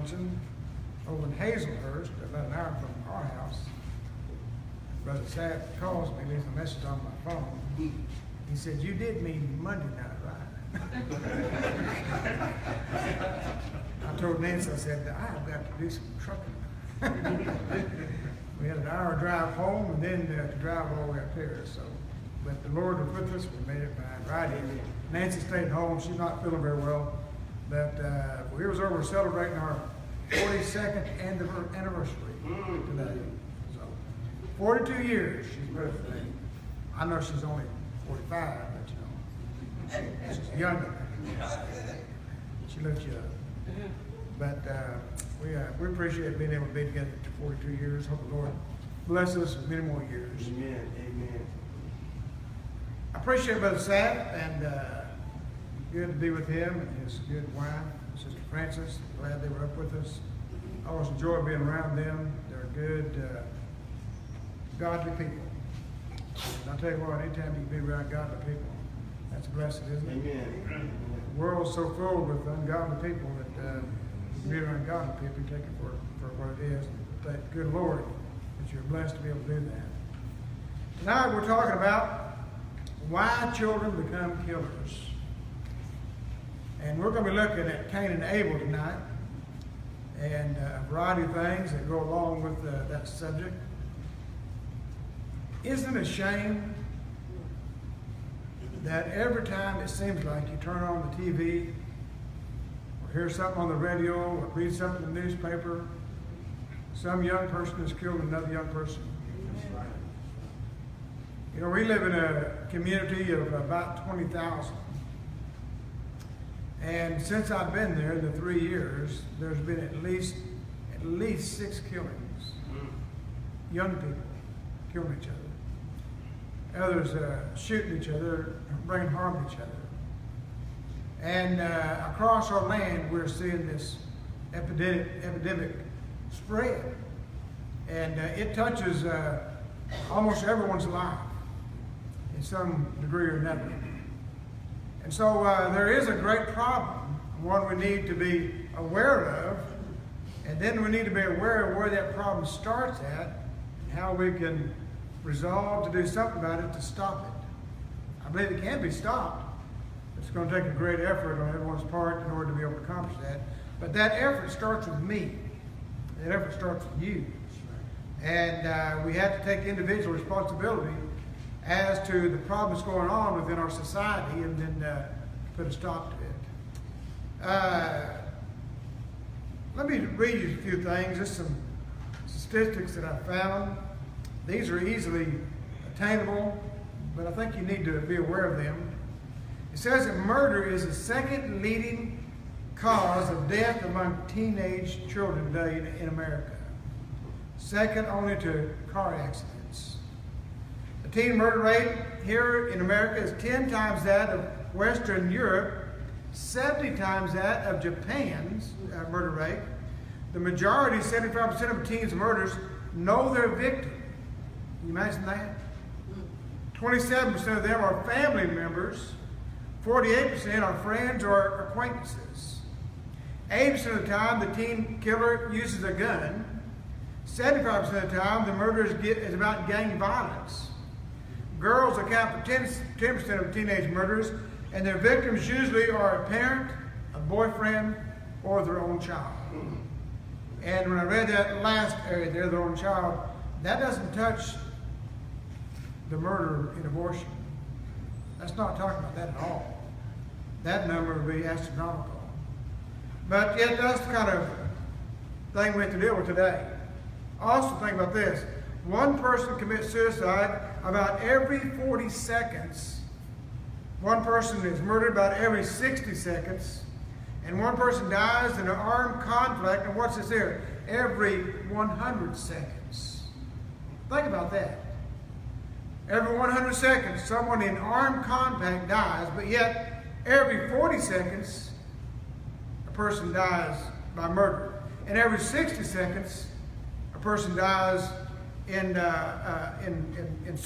function over in Hazelhurst, about an hour from our house. Brother Sapp calls me, leaves a message on my phone. He said, "You did mean Monday night, right?" I told Nancy, I said, "I've got to do some trucking." We had an hour drive home and then to drive all the way up here. So, but the Lord was with us. We made it fine. Right in. Nancy stayed home. She's not feeling very well. But we was over celebrating our 42nd anniversary today. So 42 years she's with me. I know she's only 45, but she's younger. She looks young. But we appreciate being able to be together for 42 years. Hope the Lord bless us with many more years. Amen. Amen. I appreciate Brother Sapp, and good to be with him and his good wife, Sister Frances. Glad they were up with us. I always enjoy being around them. They're good, godly people. And I'll tell you what, anytime you can be around godly people, that's a blessing, isn't it? Amen. The world's so full with ungodly people that being around godly people, you take it for what it is. Thank the good Lord that you're blessed to be able to do that. Tonight we're talking about why children become killers. And we're going to be looking at Cain and Abel tonight, and a variety of things that go along with that subject. Isn't it a shame that every time it seems like you turn on the TV or hear something on the radio or read something in the newspaper, some young person has killed another young person? You know, we live in a community of about 20,000. And since I've been there in the 3 years, there's been at least 6 killings. Young people killing each other. Others shooting each other, bringing harm to each other. And across our land, we're seeing this epidemic spread. And it touches almost everyone's life in some degree or another. And so there is a great problem, one we need to be aware of, and then we need to be aware of where that problem starts at and how we can resolve to do something about it to stop it. I believe it can be stopped. It's going to take a great effort on everyone's part in order to be able to accomplish that. But that effort starts with me. That effort starts with you. And we have to take individual responsibility as to the problems going on within our society, and then put a stop to it. Let me read you a few things, just some statistics that I found. These are easily attainable, but I think you need to be aware of them. It says that murder is the second leading cause of death among teenage children today in America. Second only to car accidents. The teen murder rate here in America is 10 times that of Western Europe, 70 times that of Japan's murder rate. The majority, 75% of teens murders, know their victim. Can you imagine that? 27% of them are family members. 48% are friends or acquaintances. 80% of the time, the teen killer uses a gun. 75% of the time, the murder is about gang violence. Girls account for 10% of teenage murders, and their victims usually are a parent, a boyfriend, or their own child. And when I read that last area there, their own child, that doesn't touch the murder in abortion. That's not talking about that at all. That number would be astronomical. But yet that's the kind of thing we have to deal with today. Also think about this. One person commits suicide about every 40 seconds. One person is murdered about every 60 seconds. And one person dies in an armed conflict, and what's this here? Every 100 seconds. Think about that. Every 100 seconds, someone in armed conflict dies, but yet every 40 seconds, a person dies by murder. And every 60 seconds, a person dies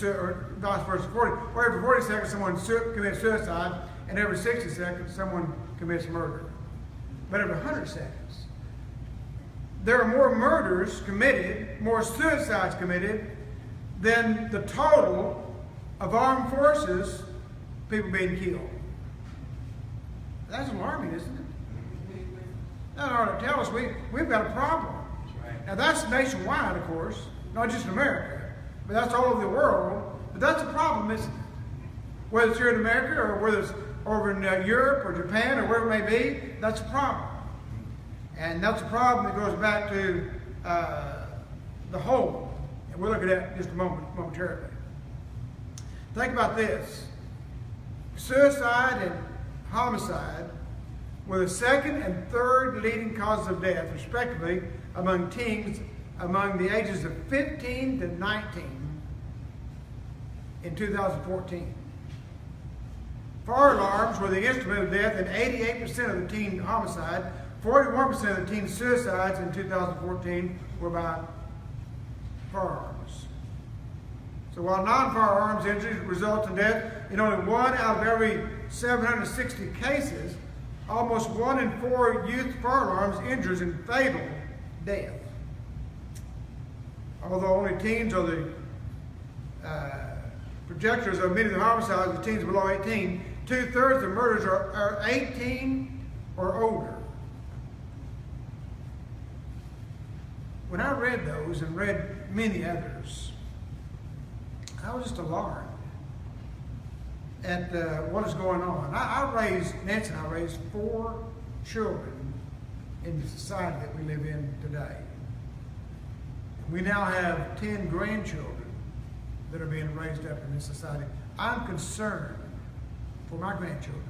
or vice versa, 40. Or every 40 seconds, someone commits suicide, and every 60 seconds, someone commits murder. But every 100 seconds, there are more murders committed, more suicides committed, than the total of armed forces, people being killed. That's alarming, isn't it? That ought to tell us we've got a problem. Now that's nationwide, of course, not just in America, but that's all over the world. But that's a problem, isn't it? Whether it's here in America or whether it's over in Europe or Japan or wherever it may be, that's a problem. And that's a problem that goes back to the whole. And we'll look at that in just a momentarily. Think about this. Suicide and homicide were the second and third leading causes of death, respectively, among teens among the ages of 15 to 19 in 2014. Fire alarms were the instrument of death in 88% of the teen homicide. 41% of the teen suicides in 2014 were by firearms. So while non-firearms injuries result in death in only 1 out of every 760 cases, almost 1 in 4 youth firearms injures in fatal death. Although only teens are the projectors of many of the homicides of teens below 18, 2/3 of murders are 18 or older. When I read those and read many others, I was just alarmed at what is going on. Nancy and I raised 4 children in the society that we live in today. We now have 10 grandchildren that are being raised up in this society. I'm concerned for my grandchildren.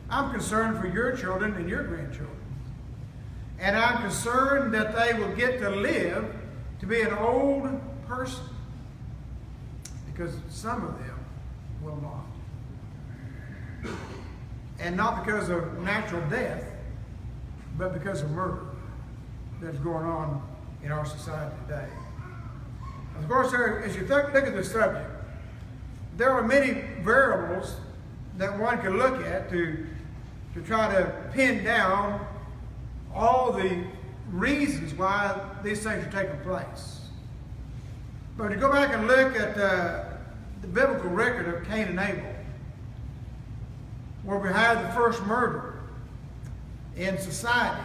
I'm concerned for your children and your grandchildren. And I'm concerned that they will get to live to be an old person. Because some of them will not. And not because of natural death, but because of murder that's going on in our society today. Of course, as you look at this subject, there are many variables that one can look at to try to pin down all the reasons why these things are taking place. But to go back and look at the biblical record of Cain and Abel, where we have the first murder in society,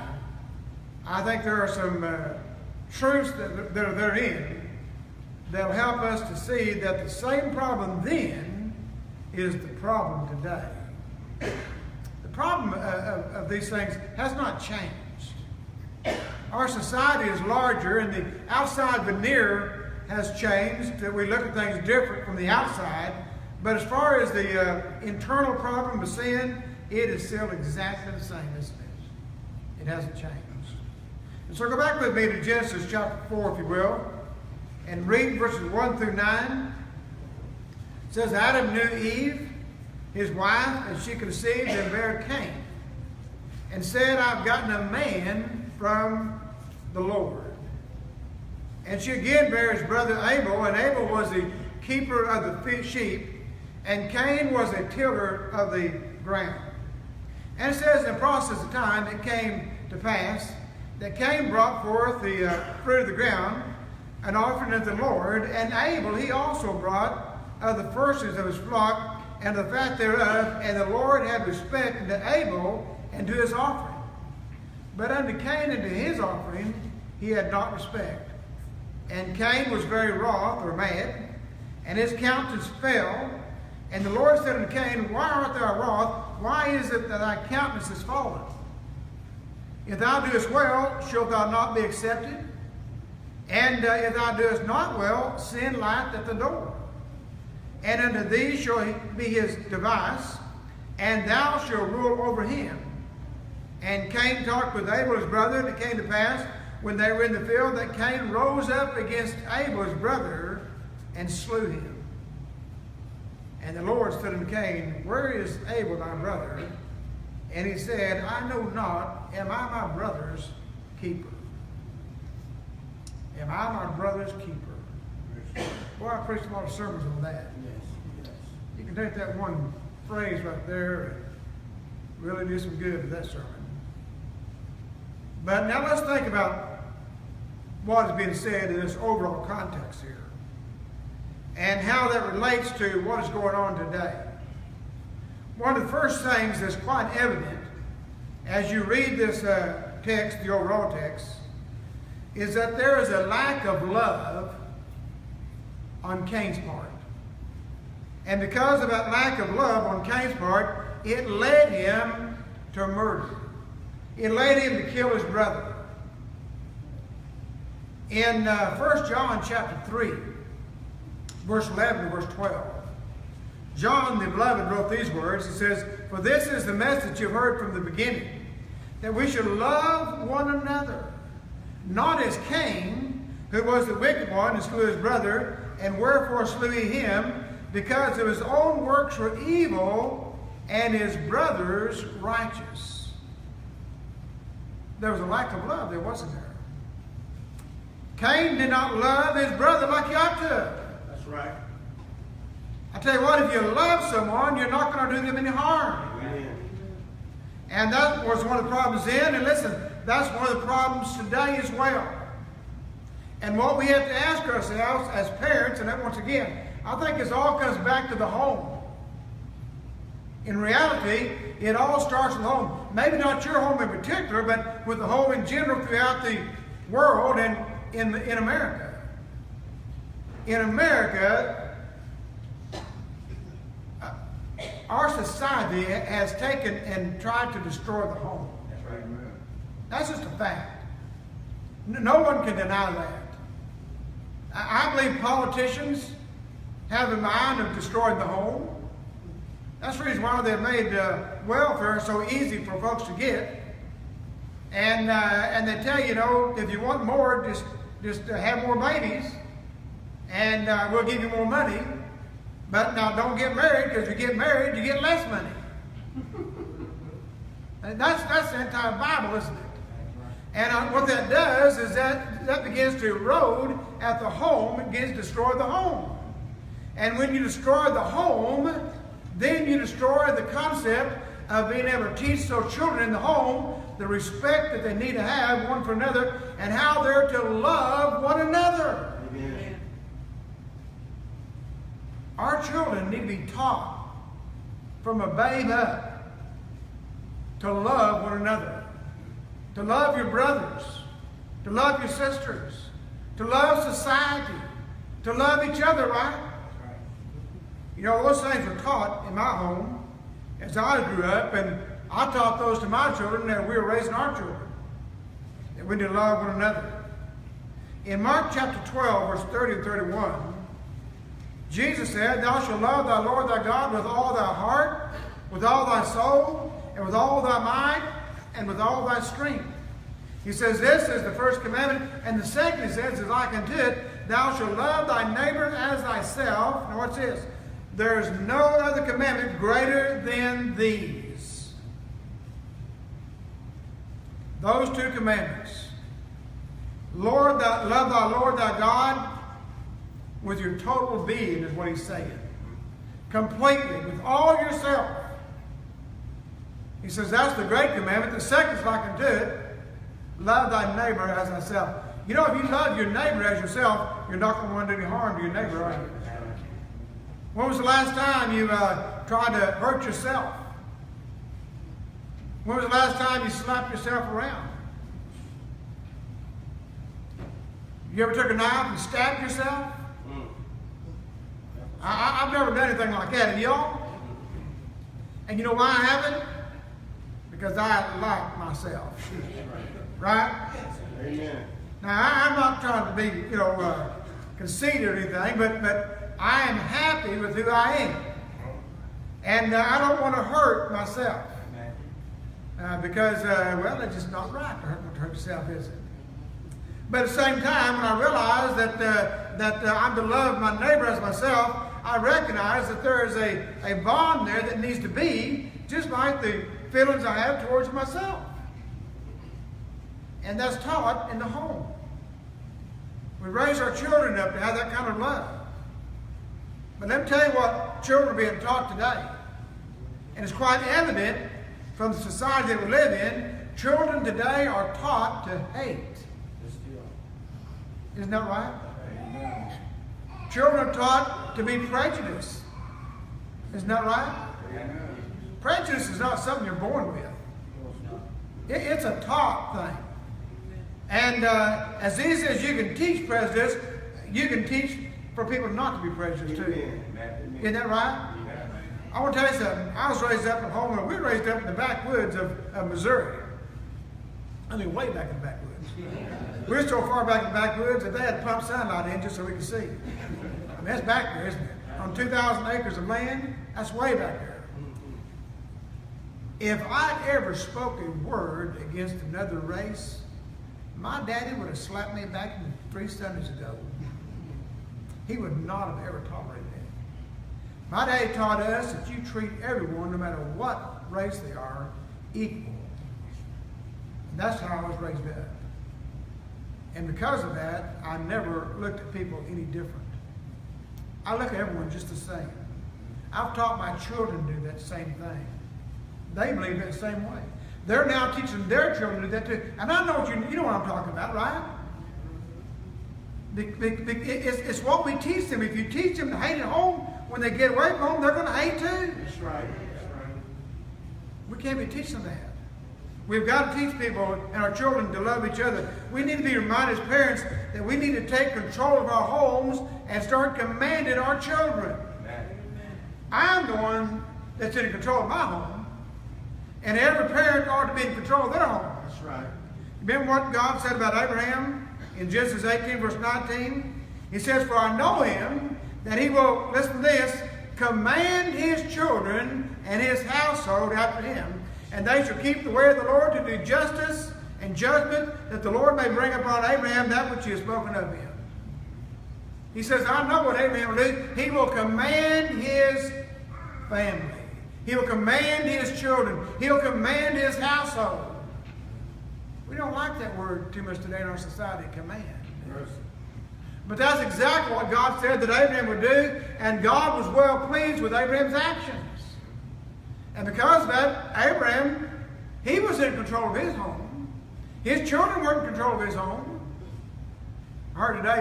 I think there are some truths that are therein that will help us to see that the same problem then is the problem today. The problem of these things has not changed. Our society is larger and the outside veneer has changed. We look at things different from the outside. But as far as the internal problem of sin, it is still exactly the same, isn't it? It hasn't changed. And so go back with me to Genesis chapter 4, if you will, and read verses 1 through 9. It says, Adam knew Eve, his wife, and she conceived and bare Cain, and said, I've gotten a man from the Lord. And she again bare his brother Abel, and Abel was the keeper of the sheep, and Cain was a tiller of the ground. And it says in the process of time it came to pass that Cain brought forth the fruit of the ground, an offering unto the Lord, and Abel he also brought of the firstlings of his flock and the fat thereof, and the Lord had respect unto Abel and to his offering. But unto Cain and to his offering he had not respect. And Cain was very wroth, or mad, and his countenance fell. And the Lord said unto Cain, Why art thou wroth? Why is it that thy countenance is fallen? If thou doest well, shalt thou not be accepted? And if thou doest not well, sin lieth at the door. And unto thee shall be his device, and thou shalt rule over him. And Cain talked with Abel his brother, and it came to pass, when they were in the field, that Cain rose up against Abel his brother, and slew him. And the Lord said unto Cain, Where is Abel thy brother? And he said, I know not, am I my brother's keeper? Am I my brother's keeper? Boy, I preached a lot of sermons on that. Yes. You can take that one phrase right there and really do some good with that sermon. But now let's think about what is being said in this overall context here and how that relates to what is going on today. One of the first things that's quite evident as you read this text, the overall text, is that there is a lack of love on Cain's part. And because of that lack of love on Cain's part, it led him to murder. It led him to kill his brother. In 1 John chapter 3, verse 11 to verse 12, John the Beloved wrote these words. He says, "For this is the message you've heard from the beginning, that we should love one another, not as Cain, who was the wicked one and slew his brother, and wherefore slew he him, because of his own works were evil, and his brother's righteous." There was a lack of love there, wasn't there? Cain did not love his brother like he ought to. That's right. I tell you what, if you love someone, you're not going to do them any harm. Amen. And that was one of the problems then. And listen, that's one of the problems today as well. And what we have to ask ourselves as parents, and that once again, I think this all comes back to the home. In reality, it all starts with the home. Maybe not your home in particular, but with the home in general throughout the world and in America. In America, our society has taken and tried to destroy the home. That's right. That's just a fact. No one can deny that. I believe politicians have in mind of destroying the home. That's the reason why they've made welfare so easy for folks to get. And they tell you, if you want more, just have more babies, and we'll give you more money. But now don't get married, because if you get married, you get less money. And that's anti-Bible, isn't it? And what that does is that begins to erode at the home. It begins to destroy the home. And when you destroy the home, then you destroy the concept of being able to teach those children in the home the respect that they need to have one for another and how they're to love one another. Amen. Our children need to be taught from a babe up to love one another, to love your brothers, to love your sisters, to love society, to love each other, right? Those things were taught in my home as I grew up, and I taught those to my children that we were raising our children, that we need to love one another. In Mark chapter 12, verse 30 and 31, Jesus said, "Thou shalt love thy Lord thy God with all thy heart, with all thy soul, and with all thy might, and with all thy strength." He says this is the first commandment, and the second, he says, is like unto it, "Thou shalt love thy neighbor as thyself." Now what's this? "There is no other commandment greater than these." Those two commandments. Love thy Lord thy God with your total being, is what he's saying. Completely, with all yourself. He says that's the great commandment. The second is like unto it, love thy neighbor as thyself. If you love your neighbor as yourself, you're not going to want to do any harm to your neighbor, are you? When was the last time you tried to hurt yourself? When was the last time you slapped yourself around? You ever took a knife and stabbed yourself? I've never done anything like that. Have y'all? And you know why I haven't? Because I like myself. Right? Amen. Now, I'm not trying to be, conceited or anything, but I am happy with who I am. And I don't want to hurt myself. Because, it's just not right to hurt yourself, is it? But at the same time, when I realize that I'm to love my neighbor as myself, I recognize that there is a bond there that needs to be, just like the feelings I have towards myself. And that's taught in the home. We raise our children up to have that kind of love. But let me tell you what children are being taught today. And it's quite evident from the society that we live in children today are taught to hate. Isn't that right? Amen. Children are taught to be prejudiced. Isn't that right? Amen. Prejudice is not something you're born with. It's a taught thing. And as easy as you can teach prejudice, you can teach for people not to be prejudiced too. Isn't that right? I want to tell you something. I was raised up in home. We were raised up in the backwoods of Missouri. I mean, way back in the backwoods. We were so far back in the backwoods that they had to pump sunlight in just so we could see. I mean, that's back there, isn't it? On 2,000 acres of land, that's way back there. If I'd ever spoke a word against another race, my daddy would have slapped me back 3 Sundays ago. He would not have ever tolerated that. My daddy taught us that you treat everyone, no matter what race they are, equal. And that's how I was raised up. And because of that, I never looked at people any different. I look at everyone just the same. I've taught my children to do that same thing. They believe it the same way. They're now teaching their children to do that too. And I know you know what I'm talking about, right? It's what we teach them. If you teach them to hate at home, when they get away from home, they're going to hate too. That's right. That's right. We can't be teaching them that. We've got to teach people and our children to love each other. We need to be reminded as parents that we need to take control of our homes and start commanding our children. Amen. I'm the one that's in control of my home. And every parent ought to be in control of their home. That's right. Remember what God said about Abraham in Genesis 18, verse 19? He says, "For I know him, that he will," listen to this, "command his children and his household after him, and they shall keep the way of the Lord to do justice and judgment, that the Lord may bring upon Abraham that which he has spoken of him." He says, I know what Abraham will do. He will command his family. He will command his children. He'll command his household. We don't like that word too much today in our society, command. Yes. But that's exactly what God said that Abraham would do, and God was well pleased with Abraham's actions. And because of that, Abraham, he was in control of his home. His children were in control of his home. I heard I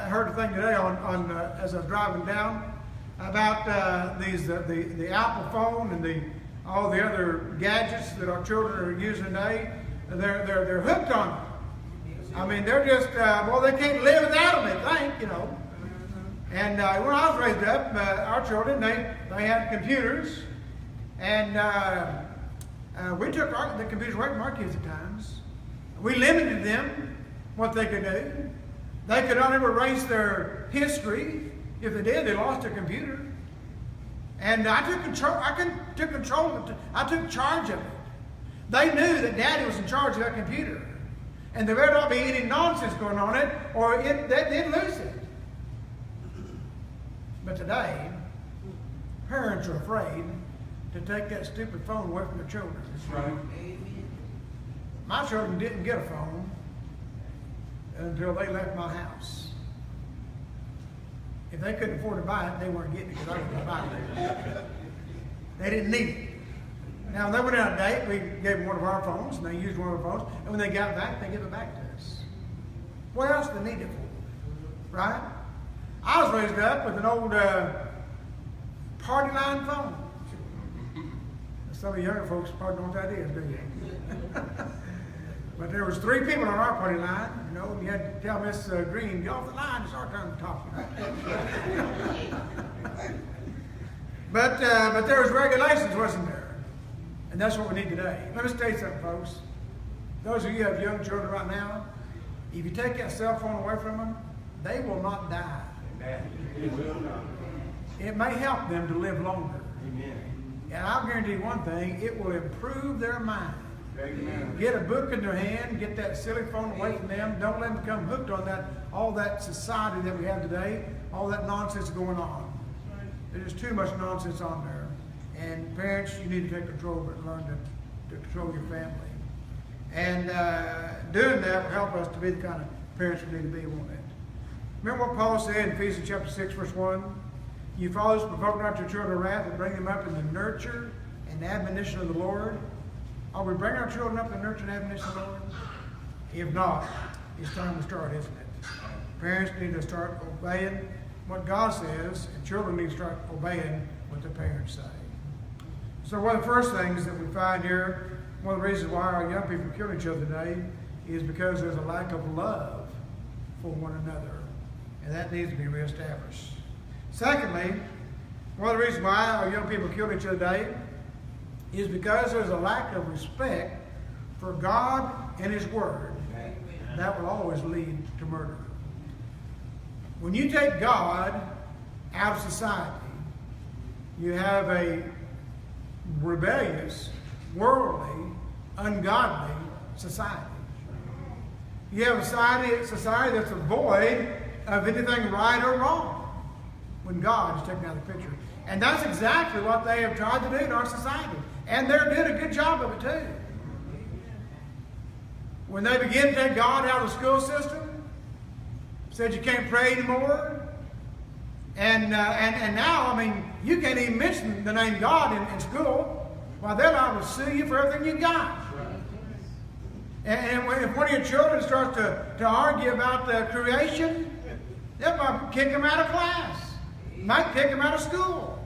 heard a thing today on as I was driving down about the Apple phone and all the other gadgets that our children are using today. They're hooked on them. I mean, they're just they can't live without them. They think, you know. And when I was raised up, our children they had computers. And we took the computers away from our kids at times. We limited them what they could do. They could not ever erase their history. If they did, they lost their computer. And I took control. I took charge of it. They knew that Daddy was in charge of that computer, and there better not be any nonsense going on it, or they'd lose it. But today, parents are afraid to take that stupid phone away from their children. That's right. My children didn't get a phone until they left my house. If they couldn't afford to buy it, they weren't getting it because I was going to buy it. They didn't need it. Now, when they went on a date, we gave them one of our phones, and they used one of our phones, and when they got back, they give it back to us. What else do they need it for? Right? I was raised up with an old party line phone. Some of you younger folks probably don't know what that is, do you? But there was 3 people on our party line, you know, and you had to tell Miss Green, get off the line, it's our turn to talk. But there was regulations, wasn't there? And that's what we need today. Let me tell you something, folks. Those of you who have young children right now, if you take that cell phone away from them, they will not die. Amen. It will not. It may help them to live longer. Amen. And I'll guarantee you one thing, it will improve their mind. Amen. Get a book in their hand, get that silly phone away from them. Don't let them become hooked on all that society that we have today, all that nonsense going on. There's too much nonsense on there. And parents, you need to take control of it and learn to control your family. And doing that will help us to be the kind of parents we need to be, won't it? Remember what Paul said in Ephesians chapter 6, verse 1? You fathers, provoke not your children to wrath, but bring them up in the nurture and admonition of the Lord. Are we bringing our children up in nurture and admonition, Lord? If not, it's time to start, isn't it? Parents need to start obeying what God says, and children need to start obeying what the parents say. So one of the first things that we find here, one of the reasons why our young people kill each other today is because there's a lack of love for one another. And that needs to be reestablished. Secondly, one of the reasons why our young people kill each other today is because there's a lack of respect for God and His Word. That will always lead to murder. When you take God out of society, you have a rebellious, worldly, ungodly society. You have a society that's void of anything right or wrong when God is taken out of the picture. And that's exactly what they have tried to do in our society. And they're doing a good job of it too. When they begin to take God out of the school system, said you can't pray anymore, and now, I mean, you can't even mention the name God in school. Well, they're liable to sue you for everything you got. And if one of your children starts to argue about the creation, they'll might kick them out of class. Might kick them out of school.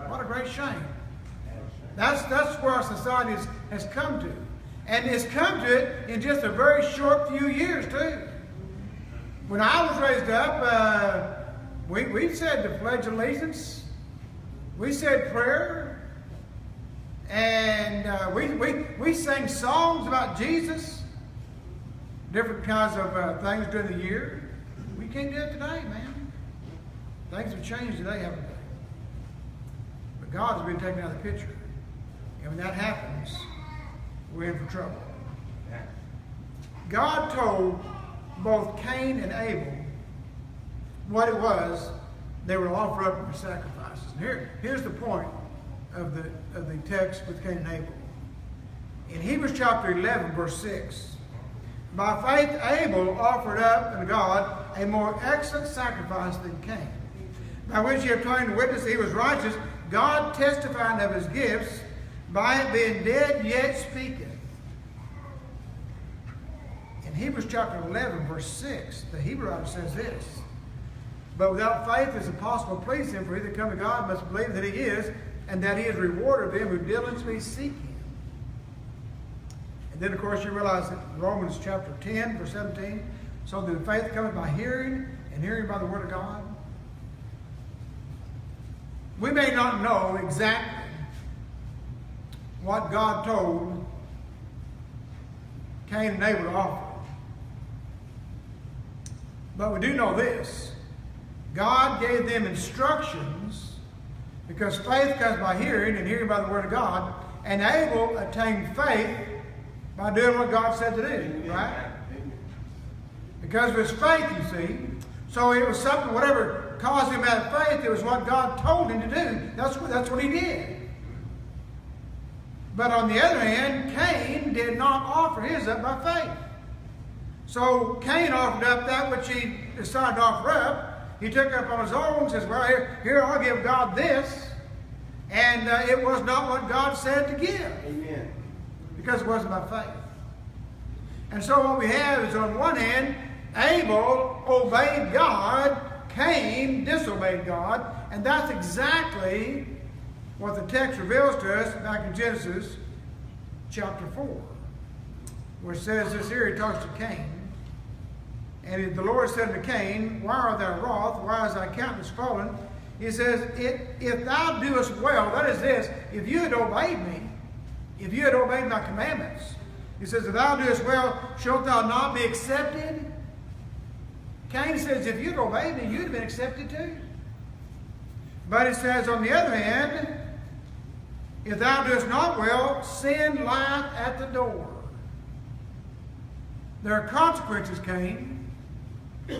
What a great shame. That's where our society has come to. And it's come to it in just a very short few years, too. When I was raised up, we said the Pledge of Allegiance. We said prayer. And we sang songs about Jesus. Different kinds of things during the year. We can't do it today, man. Things have changed today, haven't they? But God has been taken out of the picture. And when that happens, we're in for trouble. God told both Cain and Abel what it was they were to offer up for sacrifices. And here's the point of the text with Cain and Abel. In Hebrews chapter 11, verse 6, by faith Abel offered up unto God a more excellent sacrifice than Cain, by which he obtained witness that he was righteous, God testifying of his gifts, by it being dead yet speaketh. In Hebrews chapter 11, verse 6, the Hebrew writer says this, but without faith it is impossible to please him, for he that come to God must believe that he is, and that he is rewarded them who diligently seek him. And then, of course, you realize that Romans chapter 10, verse 17, so that faith cometh by hearing, and hearing by the word of God. We may not know exactly what God told Cain and Abel to offer. But we do know this. God gave them instructions because faith comes by hearing and hearing by the word of God. And Abel attained faith by doing what God said to do, right? Because of his faith, you see. So it was something, whatever caused him to have faith, it was what God told him to do. That's what he did. But on the other hand, Cain did not offer his up by faith. So Cain offered up that which he decided to offer up. He took up on his own and says, well, here I'll give God this. And it was not what God said to give. Amen. Because it wasn't by faith. And so what we have is, on one hand, Abel obeyed God, Cain disobeyed God, and that's exactly what the text reveals to us back in Genesis chapter 4, where it says this here, he talks to Cain. And the Lord said to Cain, why art thou wroth? Why is thy countenance fallen? He says, if thou doest well, that is this, if you had obeyed me, if you had obeyed my commandments, he says, if thou doest well, shalt thou not be accepted? Cain says, if you'd obeyed me, you'd have been accepted too. But it says, on the other hand, if thou doest not well, sin lieth at the door. There are consequences, Cain,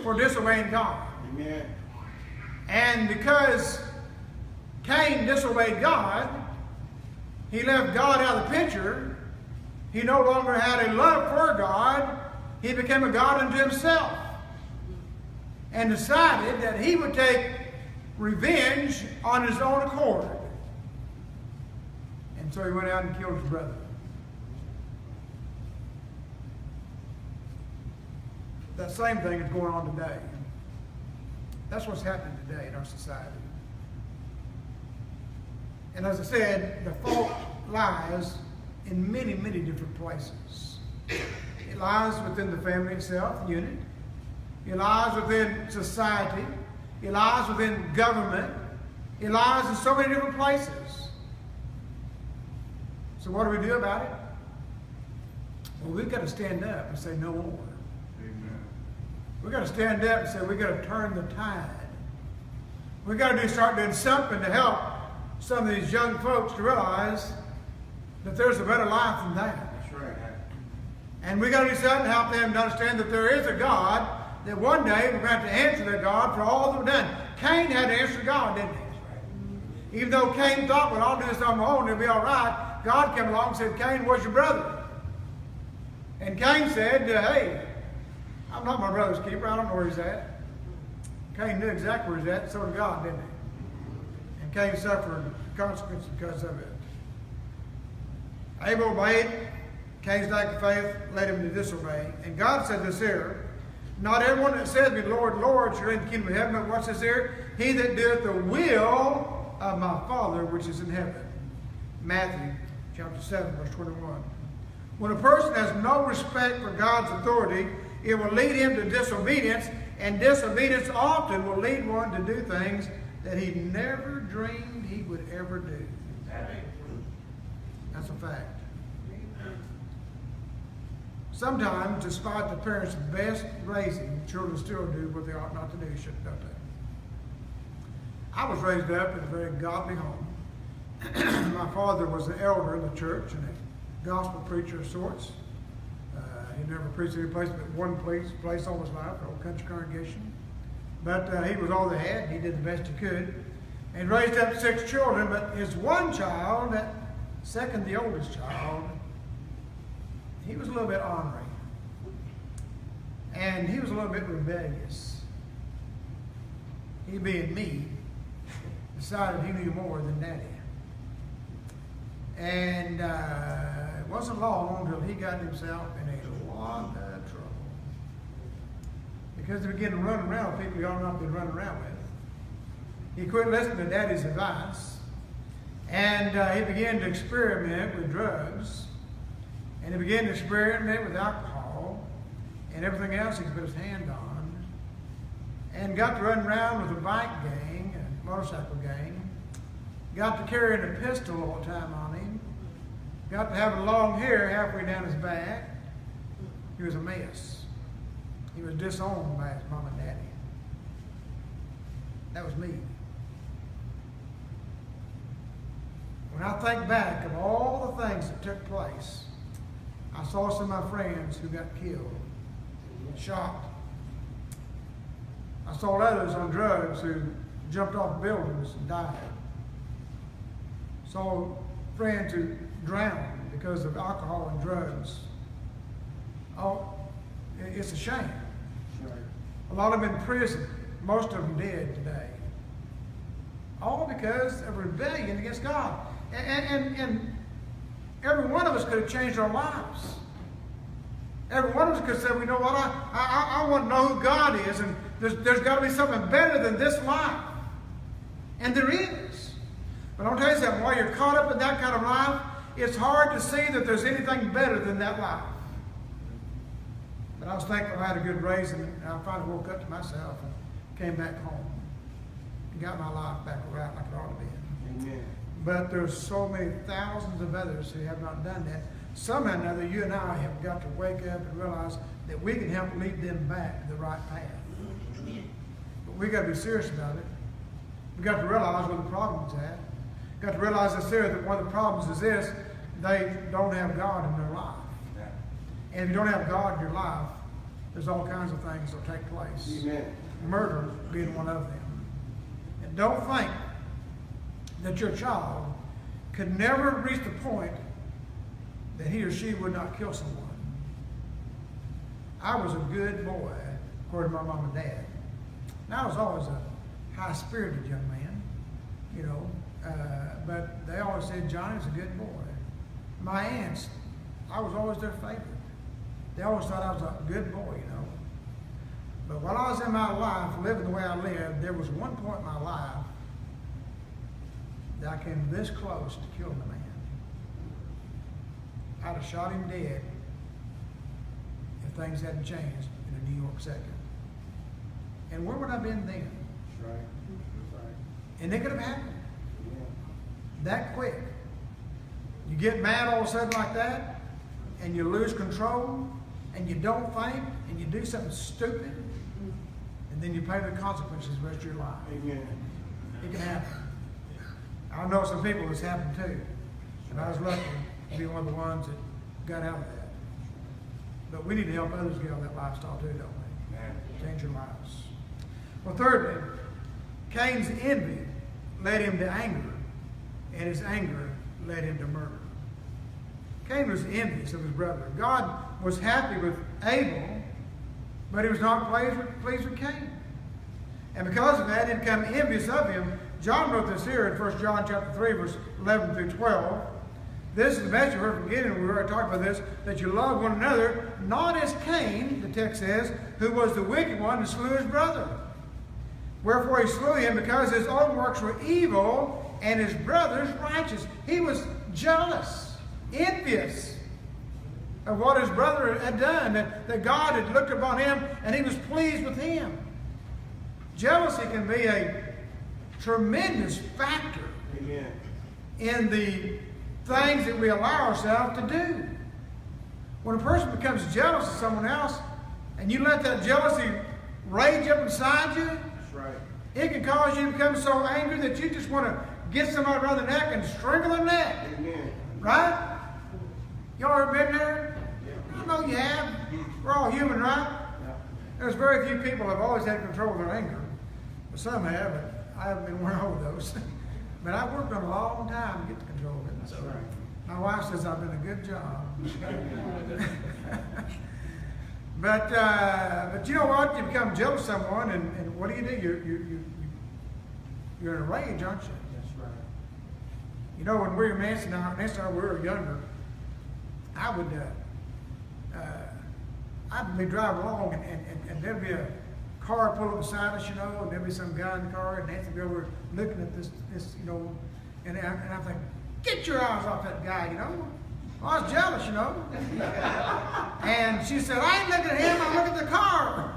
for disobeying God. Amen. And because Cain disobeyed God, he left God out of the picture. He no longer had a love for God. He became a God unto himself. And decided that he would take revenge on his own accord. And so he went out and killed his brother. that same thing is going on today. That's what's happening today in our society. And as I said, the fault lies in many, many different places. It lies within the family itself, unit. It lies within society. It lies within government. It lies in so many different places. So what do we do about it? Well, we've got to stand up and say no more. Amen. We've got to stand up and say we've got to turn the tide. We've got to start doing something to help some of these young folks to realize that there's a better life than that. That's right. And we've got to do something to help them to understand that there is a God, that one day we're going to have to answer that God for all that we've done. Cain had to answer God, didn't he? Even though Cain thought, well, I'll do this on my own, it'll be all right. God came along and said, Cain, where's your brother? And Cain said, hey, I'm not my brother's keeper. I don't know where he's at. Cain knew exactly where he's at, so did God, didn't he? And Cain suffered consequences because of it. Abel obeyed. Cain's lack of faith led him to disobey. And God said this here, not everyone that says to me, Lord, Lord, shall enter the kingdom of heaven. But what's this here? He that doeth the will of my Father which is in heaven. Matthew chapter 7, verse 21. When a person has no respect for God's authority, it will lead him to disobedience, and disobedience often will lead one to do things that he never dreamed he would ever do. That's a fact. Sometimes, despite the parents' best raising, children still do what they ought not to do, don't they? I was raised up in a very godly home. My father was an elder in the church and a gospel preacher of sorts. He never preached any place but one place all his life, an old country congregation. But he was all they had. He did the best he could. And raised up 6 children, but his one child, that second the oldest child, he was a little bit ornery. And he was a little bit rebellious. He, being me, decided he knew more than Daddy. And it wasn't long until he got himself in a lot of trouble. Because he began to run around with people he ought not been running around with. He quit listening to Daddy's advice. And he began to experiment with drugs. And he began to experiment with alcohol and everything else he could put his hand on. And got to run around with a bike gang, a motorcycle gang. Got to carrying a pistol all the time on him. Got to having long hair halfway down his back. He was a mess. He was disowned by his mom and daddy. That was me. When I think back of all the things that took place, I saw some of my friends who got killed, shot. I saw others on drugs who jumped off buildings and died. Saw friends who drowned because of alcohol and drugs. Oh, it's a shame. A lot of them in prison. Most of them dead today. All because of rebellion against God. And every one of us could have changed our lives. Every one of us could have said, you know what, I want to know who God is, and there's got to be something better than this life. And there is. But I'll tell you something, while you're caught up in that kind of life, it's hard to see that there's anything better than that life. But I was thankful I had a good raising, and I finally woke up to myself and came back home and got my life back right like it ought to be. Amen. But there's so many thousands of others who have not done that. Somehow or another, you and I have got to wake up and realize that we can help lead them back to the right path. But we got to be serious about it. We got to realize where the problem's at. Got to realize this here, that one of the problems is this: they don't have God in their life. And if you don't have God in your life, there's all kinds of things that will take place. Amen. Murder being one of them. And don't think that your child could never reach the point that he or she would not kill someone. I was a good boy, according to my mom and dad. And I was always a high-spirited young man, you know. But they always said Johnny's a good boy. My aunts, I was always their favorite. They always thought I was a good boy, you know. But while I was in my life, living the way I lived, there was one point in my life that I came this close to killing a man. I'd have shot him dead if things hadn't changed in a New York second. And where would I have been then? That's right. That's right. And it could have happened Yeah. that quick. You get mad all of a sudden like that, and you lose control, and you don't think, and you do something stupid, and then you pay the consequences the rest of your life. Amen. It can happen. I know some people it's happened too. And I was lucky to be one of the ones that got out of that. But we need to help others get on that lifestyle too, don't we? Amen. Change their lives. Well, thirdly, Cain's envy led him to anger, and his anger led him to murder. Cain was envious of his brother. God was happy with Abel, but he was not pleased with Cain. And because of that, he became envious of him. John wrote this here in 1 John chapter 3, verse 11 through 12. This is the message we heard from the beginning. We already talked about this, that you love one another, not as Cain, the text says, who was the wicked one and slew his brother. Wherefore he slew him because his own works were evil and his brother's righteous. He was jealous, envious of what his brother had done, that God had looked upon him and he was pleased with him. Jealousy can be a tremendous factor Amen. in the things that we allow ourselves to do. When a person becomes jealous of someone else and you let that jealousy rage up inside you, That's right. it can cause you to become so angry that you just want to get somebody around the neck and strangle their neck. Amen. Right? Y'all ever been there? I know you have. We're all human, right? Yeah. There's very few people that have always had control of their anger. But some have, but I haven't been one of those. But I've worked on a long time to get the control of it. That's right. My wife says I've done a good job. But you know what? You become jealous of someone, and what do? You're in a rage, aren't you? That's right. You know, when we were Nancy and I we were younger, I'd be driving along, and there'd be a car pull up beside us, you know, and there'd be some guy in the car, and Nancy would be over looking at this, you know, and I'm thinking, get your eyes off that guy, you know. Well, I was jealous, you know. And she said, I ain't looking at him, I'm looking at the car.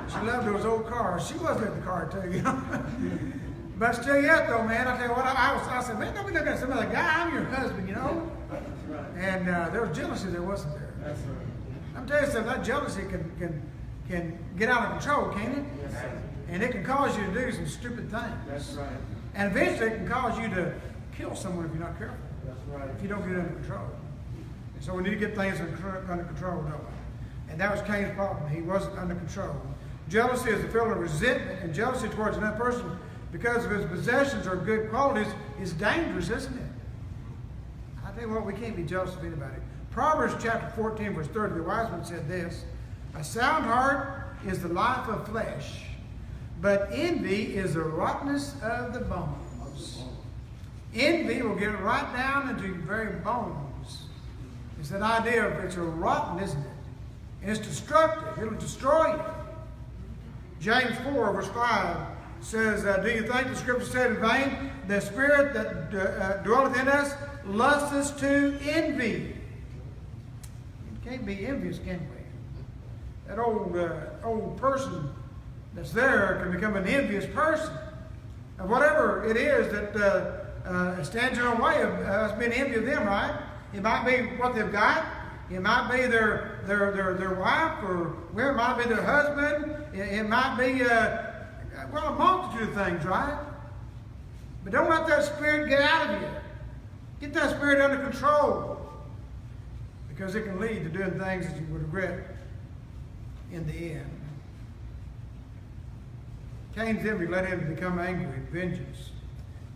She loved those old cars. She was looking at the car too, you know. But still yet though, man, I tell you what, I said, man, don't be looking at some other guy, I'm your husband, you know. That's right. And there was jealousy there, wasn't there? That's right. I'm telling you something, that jealousy can get out of control, can't it? Yes, sir. And it can cause you to do some stupid things. That's right. And eventually it can cause you to kill someone if you're not careful, That's right. if you don't get it under control. And so we need to get things under control, don't we? And that was Cain's problem. He wasn't under control. Jealousy is the feeling of resentment, and jealousy towards another person because of his possessions or good qualities is dangerous, isn't it? I tell you what, we can't be jealous of anybody. Proverbs chapter 14, verse 30, the wise man said this, a sound heart is the life of flesh, but envy is the rottenness of the bones. Envy will get right down into your very bones. It's that idea of it's a rotten, isn't it? And it's destructive. It'll destroy you. James 4, verse 5 says, do you think the scripture said in vain, the spirit that dwelleth in us lusteth to envy? You can't be envious, can we? That old person that's there can become an envious person. And whatever it is that stands in our way of us being envious of them, right? It might be what they've got. It might be their wife, or well, it might be their husband. It might be a multitude of things, right? But don't let that spirit get out of you. Get that spirit under control, because it can lead to doing things that you would regret in the end. Cain's envy led him to become angry and vengeance.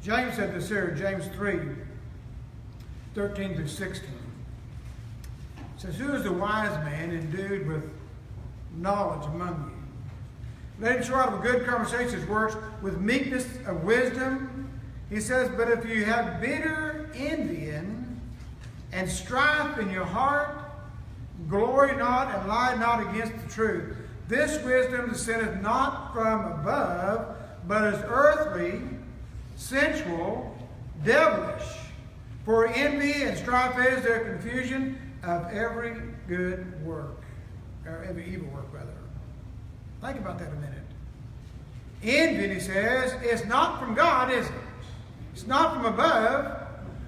James said this here, James 3, 13 through 16. It says, who is the wise man endued with knowledge among you? Let him show out of a good conversation his works with meekness of wisdom. He says, but if you have bitter envying and strife in your heart, glory not and lie not against the truth. This wisdom descendeth not from above, but is earthly, sensual, devilish. For envy and strife is their confusion of every good work, or every evil work, rather. Think about that a minute. Envy, he says, is not from God, is it? It's not from above.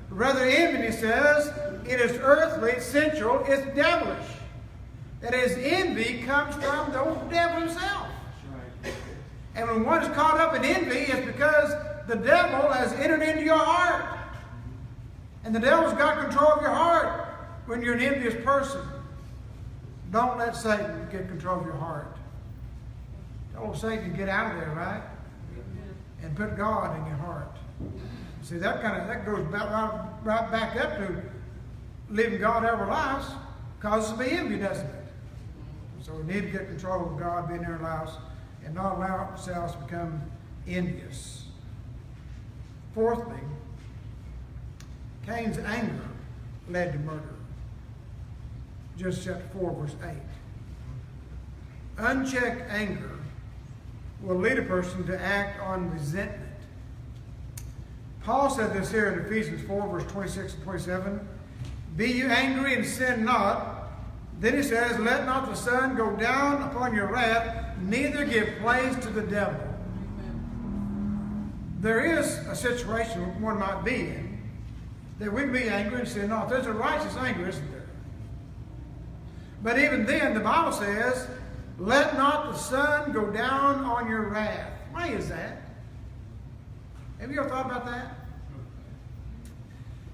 Rather, envy, he says, it is earthly, sensual, it's devilish. That is, envy comes from the old devil himself. And when one is caught up in envy, it's because the devil has entered into your heart. And the devil's got control of your heart when you're an envious person. Don't let Satan get control of your heart. Tell Satan to get out of there, right? And put God in your heart. See, that goes right back up to living God our lives, causes me envy, doesn't it? So we need to get control of God being in our lives and not allow ourselves to become envious. Fourthly, Cain's anger led to murder. Just chapter 4, verse 8. Unchecked anger will lead a person to act on resentment. Paul said this here in Ephesians 4, verse 26 and 27. Be you angry and sin not. Then he says, let not the sun go down upon your wrath, neither give place to the devil. There is a situation one might be in that we can be angry and sin not. There's a righteous anger, isn't there? But even then, the Bible says, let not the sun go down on your wrath. Why is that? Have you ever thought about that?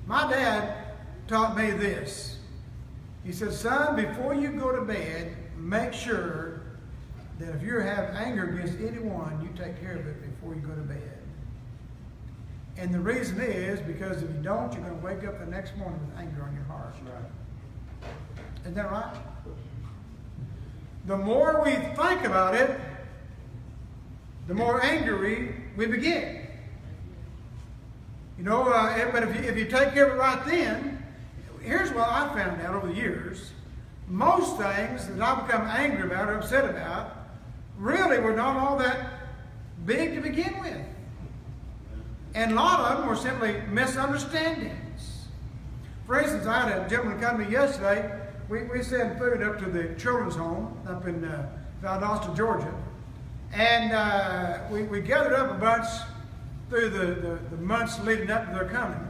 My dad taught me this. He said, son, before you go to bed, make sure that if you have anger against anyone, you take care of it before you go to bed. And the reason is because if you don't, you're going to wake up the next morning with anger on your heart. Right. Isn't that right? The more we think about it, the more angry we begin. You know, but if you take care of it right then, here's what I found out over the years. Most things that I become angry about or upset about really were not all that big to begin with. And a lot of them were simply misunderstandings. For instance, I had a gentleman come to me yesterday. We sent food up to the children's home up in Valdosta, Georgia. And we gathered up a bunch through the months leading up to their coming.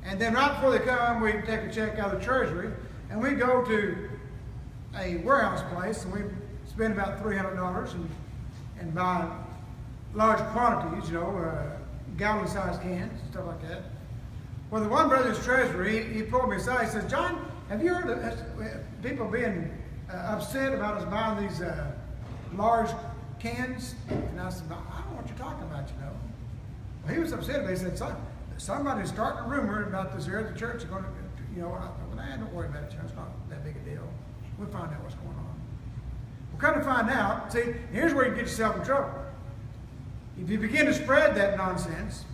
And then right before they come, we take a check out of the treasury, and we go to a warehouse place, and we spend about $300 and buy large quantities, gallon-sized cans, stuff like that. Well, the one brother's treasury, he pulled me aside. He says, John, have you heard of people being upset about us buying these large cans? And I said, I don't know what you're talking about, Well, he was upset about it. He said, somebody's starting a rumor about this here at the church. Going to, don't worry about it, It's not that big a deal. We'll find out what's going on. We'll come to find out. See, here's where you get yourself in trouble. If you begin to spread that nonsense,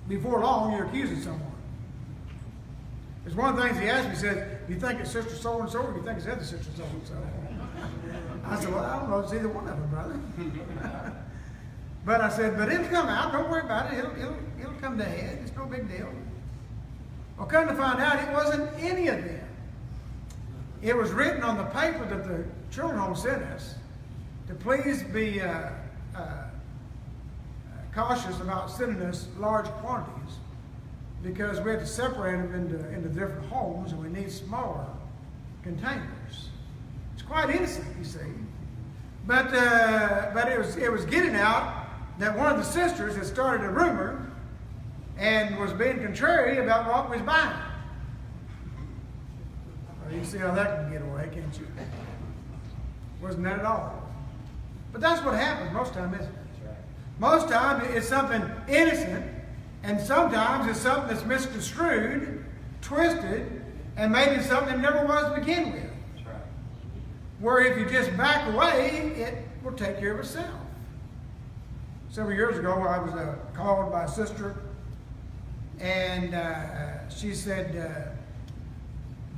before long you're accusing someone. There's one of the things he asked me. He said, "Do you think it's sister so and so, or do you think it's other sister so and so?" I said, "Well, I don't know. It's either one of them, brother." But I said, "But it'll come out. Don't worry about it. It'll come to head. It's no big deal." Well, come to find out, it wasn't any of them. It was written on the paper that the children's home sent us to please be cautious about sending us large quantities because we had to separate them into different homes and we need smaller containers. It's quite innocent, you see. But it was getting out that one of the sisters had started a rumor and was being contrary about what was buying. Well, you see how that can get away, can't you? Wasn't that at all. But that's what happens most time, isn't it? Most time it's something innocent, and sometimes it's something that's misconstrued, twisted, and made into something it never was to begin with. That's right. Where if you just back away, it will take care of itself. Several years ago, I was called by a sister, and she said,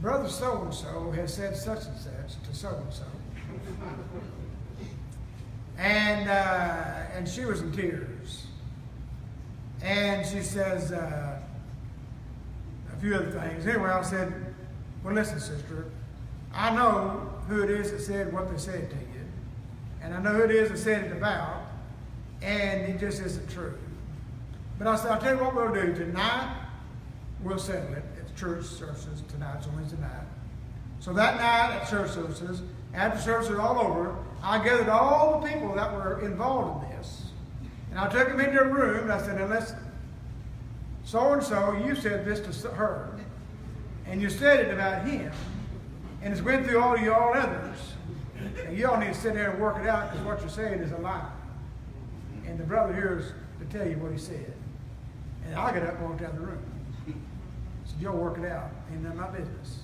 "Brother so-and-so has said such and such to so-and-so." And she was in tears. And she says a few other things. Anyway, I said, well, listen, sister, I know who it is that said what they said to you. And I know who it is that said it about. And it just isn't true. But I said, I'll tell you what we'll do. Tonight, we'll settle it at church services. Tonight's a Wednesday night. So that night at church services, after services all over, I gathered all the people that were involved in this. And I took them into a room and I said, now listen, so-and-so, you said this to her. And you said it about him. And it's went through all of y'all others. And y'all need to sit there and work it out because what you're saying is a lie. And the brother here is to tell you what he said. And I got up and walked out of the room. I said, y'all work it out. Ain't none of my business.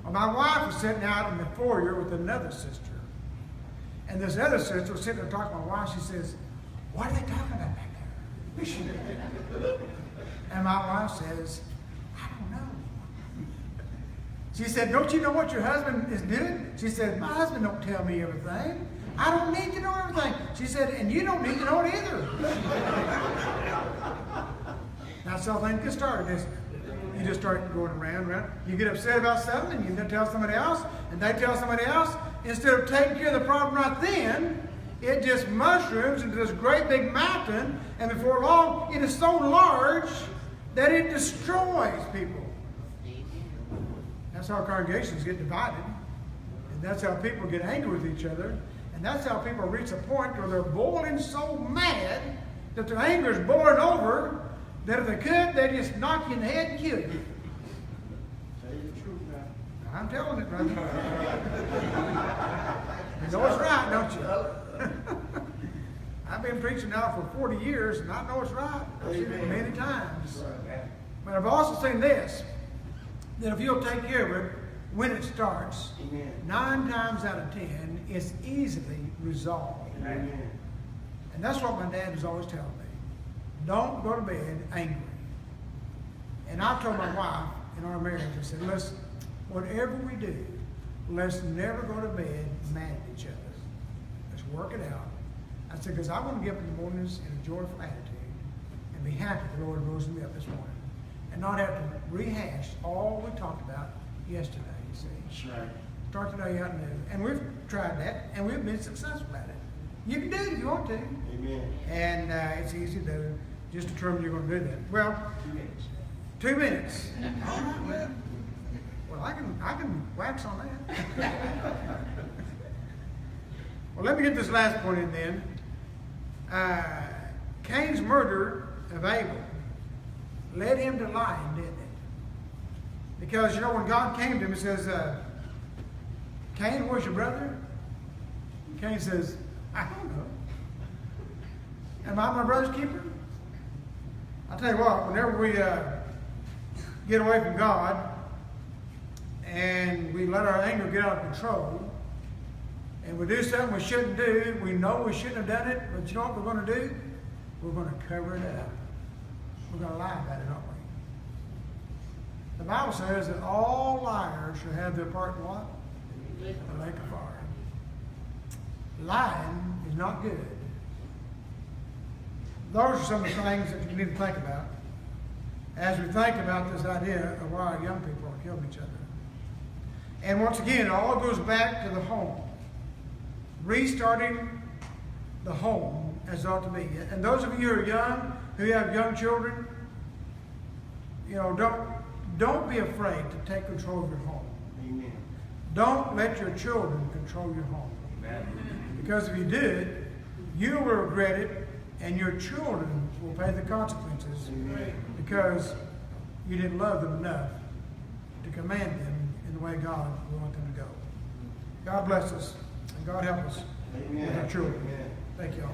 Well, my wife was sitting out in the foyer with another sister. And this other sister was sitting there talking to my wife. She says, what are they talking about back there? And my wife says, I don't know. She said, don't you know what your husband is doing? She said, my husband don't tell me everything. I don't need to know everything. She said, and you don't need to know it either. That's how things get started, isn't it? You just start going around. You get upset about something, and you tell somebody else, and they tell somebody else. Instead of taking care of the problem right then, it just mushrooms into this great big mountain, and before long, it is so large that it destroys people. That's how congregations get divided, and that's how people get angry with each other, and that's how people reach a point where they're boiling so mad that their anger is boiling over, that if they could, they'd just knock you in the head and kill you. Tell you the truth now. I'm telling it, brother. You know it's right, don't you? I've been preaching now for 40 years, and I know it's right. I've seen it many times. But I've also seen this, that if you'll take care of it when it starts, 9 times out of 10, it's easily resolved. Amen. And that's what my dad was always telling me. Don't go to bed angry. And I told my wife in our marriage, I said, listen, whatever we do, let's never go to bed mad at each other. Let's work it out. I said, because I want to get up in the mornings in a joyful attitude and be happy the Lord rose me up this morning. And not have to rehash all we talked about yesterday, you see. That's right. Start today out new. And we've tried that, and we've been successful at it. You can do it if you want to. Amen. And it's easy to do. Just determine you're going to do that. Well, 2 minutes. All right, well, I can wax on that. Well, let me get this last point in then. Cain's murder of Abel led him to lying, didn't it? Because, you know, when God came to him and says, Cain, where's your brother? And Cain says, I don't know. Am I my brother's keeper? I'll tell you what, whenever we get away from God and we let our anger get out of control and we do something we shouldn't do, we know we shouldn't have done it, but you know what we're going to do? We're going to cover it up. We're going to lie about it, aren't we? The Bible says that all liars shall have their part in what? The lake of fire. Lying is not good. Those are some of the things that you need to think about as we think about this idea of why our young people are killing each other. And once again, it all goes back to the home. Restarting the home as it ought to be. And those of you who are young, who have young children, you know, don't be afraid to take control of your home. Amen. Don't let your children control your home. Amen. Because if you did, you will regret it, and your children will pay the consequences. Amen. Because you didn't love them enough to command them in the way God would want them to go. God bless us, and God help us with our children. Amen. Thank you all.